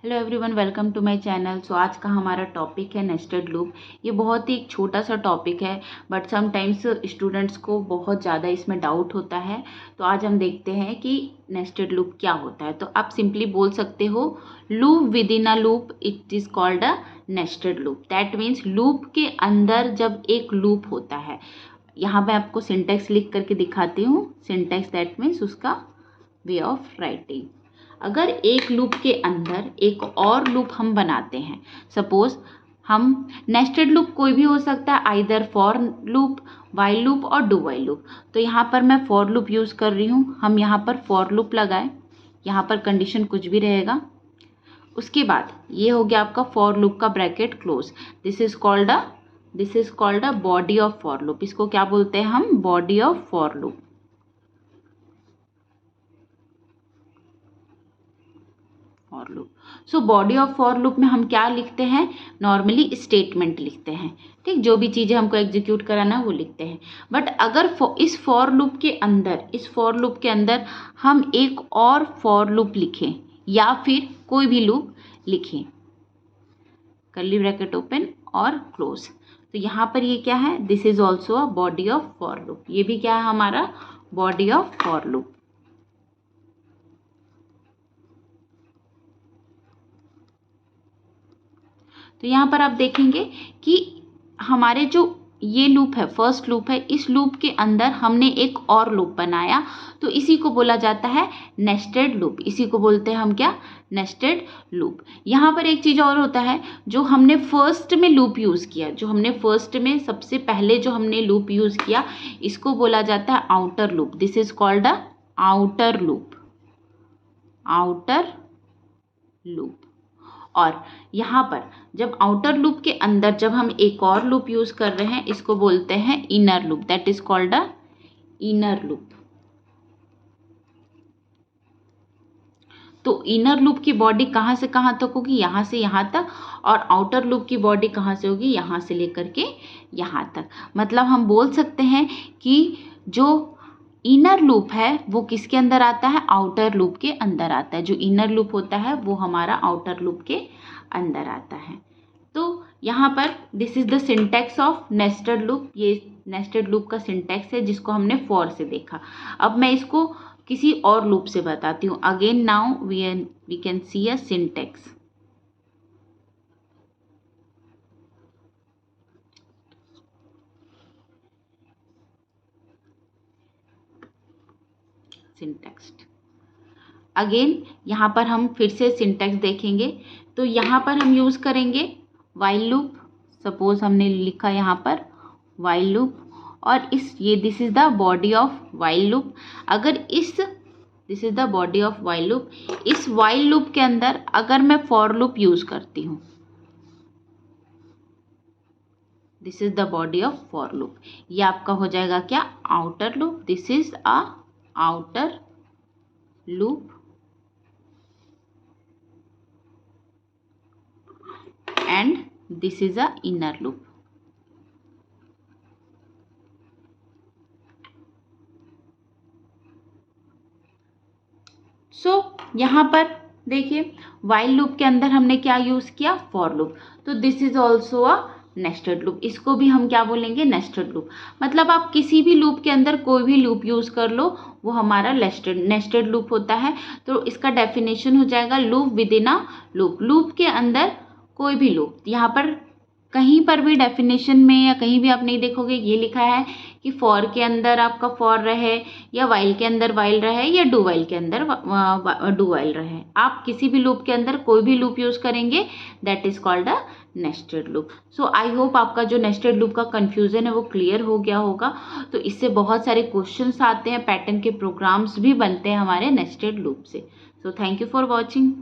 Hello everyone, welcome to my channel. So आज का हमारा टॉपिक है नेस्टेड लूप। ये बहुत ही एक छोटा सा टॉपिक है, बट समटाइम्स स्टूडेंट्स को बहुत ज़्यादा इसमें डाउट होता है। तो आज हम देखते हैं कि नेस्टेड लूप क्या होता है। तो आप सिंपली बोल सकते हो, loop with in a loop it is called a nested loop. That means loop के अंदर जब एक लूप होता है। यहाँ मैं आपको सिंटेक्स लिख करके दिखाती हूँ। सिंटेक्स दैट मीन्स उसका वे ऑफ राइटिंग। अगर एक लूप के अंदर एक और लूप हम बनाते हैं, सपोज हम नेस्टेड लूप कोई भी हो सकता है, either for loop, while loop और डू वाइल लूप। तो यहाँ पर मैं फॉर लूप यूज़ कर रही हूँ। हम यहाँ पर फॉर लूप लगाएं, यहाँ पर कंडीशन कुछ भी रहेगा। उसके बाद ये हो गया आपका फॉर लूप का bracket close. This is called a body of for loop. इसको क्या बोलते हैं हम? Body of for loop. For loop. So body of for loop में हम क्या लिखते हैं? नॉर्मली स्टेटमेंट लिखते हैं, ठीक। जो भी चीज़ें हमको एग्जीक्यूट कराना है वो लिखते हैं। बट अगर इस फॉर लूप के अंदर हम एक और फॉर लूप लिखें या फिर कोई भी लूप लिखें, कर्ली ब्रैकेट ओपन और क्लोज, तो यहाँ पर ये क्या है? This is also a body of for loop. ये भी क्या है? हमारा बॉडी ऑफ फॉर लूप। तो यहाँ पर आप देखेंगे कि हमारे जो ये लूप है, फर्स्ट लूप है, इस लूप के अंदर हमने एक और लूप बनाया, तो इसी को बोला जाता है नेस्टेड लूप। इसी को बोलते हैं हम क्या? Nested loop. यहाँ पर एक चीज़ और होता है, जो हमने फर्स्ट में लूप यूज़ किया, जो हमने फर्स्ट में सबसे पहले जो हमने लूप यूज़ किया, इसको बोला जाता है outer loop. This is called a outer loop. Outer loop. और यहाँ पर जब आउटर लूप के अंदर जब हम एक और लूप यूज कर रहे हैं, इसको बोलते हैं inner loop. That is called a inner loop. तो इनर लूप की बॉडी कहाँ से कहाँ तक होगी? यहाँ से यहाँ तक। और आउटर लूप की बॉडी कहाँ से होगी? यहाँ से लेकर के यहाँ तक। मतलब हम बोल सकते हैं कि जो इनर लूप है वो किसके अंदर आता है? आउटर लूप के अंदर आता है। जो इनर लूप होता है वो हमारा आउटर लूप के अंदर आता है। तो यहाँ पर this is the syntax of nested loop. ये नेस्टेड लूप का सिंटैक्स है जिसको हमने फॉर से देखा। अब मैं इसको किसी और लूप से बताती हूँ। Again now we can see a syntax. Syntax again यहाँ पर हम फिर से सिंटैक्स देखेंगे। तो यहाँ पर हम यूज़ करेंगे वाइल लूप। सपोज हमने लिखा यहाँ पर वाइल लूप, और this is the body of while loop. अगर this is the body of while loop. इस वाइल लूप के अंदर अगर मैं फॉर लूप यूज़ करती हूँ, this is the body of for loop. ये आपका हो जाएगा क्या? Outer loop. This is a outer loop and this is a inner loop. यहाँ पर देखिए while लूप के अंदर हमने क्या यूज किया? For loop. तो this is also a nested loop. इसको भी हम क्या बोलेंगे? Nested loop. मतलब आप किसी भी लूप के अंदर कोई भी लूप यूज कर लो, वो हमारा नेस्टेड लूप होता है। तो इसका डेफिनेशन हो जाएगा loop with in a loop. Loop के अंदर कोई भी लूप। यहाँ पर कहीं पर भी डेफिनेशन में या कहीं भी आप नहीं देखोगे ये लिखा है कि फॉर के अंदर आपका फॉर रहे, या वाइल के अंदर वाइल रहे, या डू वाइल के अंदर डू वाइल रहे। आप किसी भी लूप के अंदर कोई भी लूप यूज करेंगे, that is called a nested loop. So I hope आपका जो नेस्टेड लूप का कंफ्यूजन है वो क्लियर हो गया होगा। तो इससे बहुत सारे क्वेश्चंस आते हैं, पैटर्न के प्रोग्राम्स भी बनते हैं हमारे नेस्टेड लूप से। So thank you for watching.